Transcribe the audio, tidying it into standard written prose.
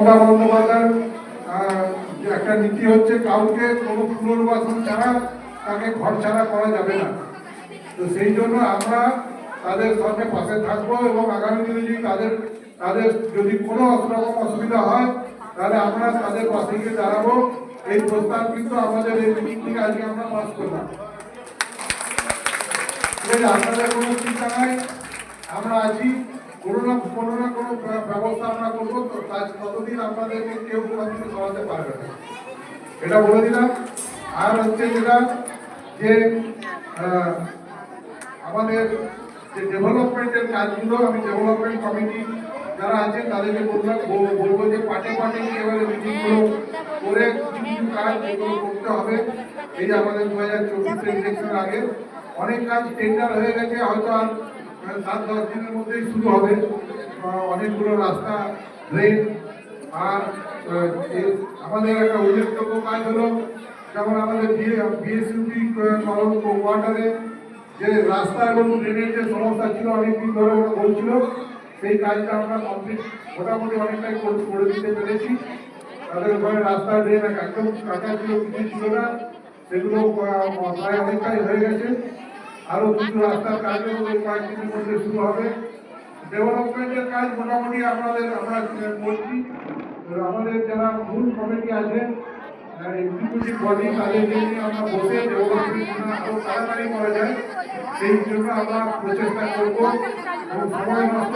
মমতা বন্দ্যোপাধ্যায়ের একটা নীতি হচ্ছে কাউকে কোনো পুনর্বাসন ছাড়া তাকে ঘর ছাড়া করা যাবে না। তো সেই জন্য আমরা তাদের সঙ্গে পাশে থাকবো এবং আগামী দিনে যদি তাদের যদি কোনো রকম অসুবিধা হয় তাহলে আমরা তাদের পাশে গিয়ে দাঁড়াবো। এই প্রস্তাব কিন্তু আমাদের এই মিটিং থেকে আজকে আমরা পাস করলাম। আপনাদের কোনো চিন্তা নাই, আমরা আছি, কোনো না কোনো ব্যবস্থা আমরা করবো। তো ততদিন আপনাদেরকে কেউ কোনো কিছু সরাতে পারবে না, এটা বলে দিলাম। আর হচ্ছে যেটা যে আমাদের যে ডেভেলপমেন্টের কাজগুলো, আমি ডেভেলপমেন্ট কমিটি যারা আছেন তাদেরকে বলবো যে পার্টে এবারে মিটিংগুলো করে কিছু কাজ এগুলো করতে হবে। এই যে আমাদের 2024 ইলেকশনের আগে অনেক কাজ টেন্ডার হয়ে গেছে, হয়তো আর 7-10 দিনের মধ্যেই শুরু হবে। অনেকগুলো রাস্তা, ড্রেন, আর আমাদের একটা উল্লেখযোগ্য কাজ হলো যেমন আমাদের বিএসইউপি কোয়ার্টারে যে রাস্তা এবং ড্রেনের যে সমস্যা ছিল অনেকদিন ধরে ওরা বলছিল, সেই কাজটা আমরা কমপ্লিট মোটামুটি অনেকটাই করে দিতে পেরেছি। তাদের ঘরে রাস্তা ড্রেন একদম কাঁচা ছিল, কিছু ছিল না, সেগুলো প্রায় অনেকটাই হয়ে গেছে। আরো কিছু রাস্তার কাজও কয়েকদিনের মধ্যে শুরু হবে। ডেভেলপমেন্টের কাজ মোটামুটি আমরা করছি। আমাদের যারা মূল কমিটি আছে, এক্সিকিউটিভ বডি, তাদেরকে নিয়ে আমরা বসে ডেভেলপমেন্ট আরো তাড়াতাড়ি করা যায় সেই জন্য আমরা প্রচেষ্টা করবো এবং সময়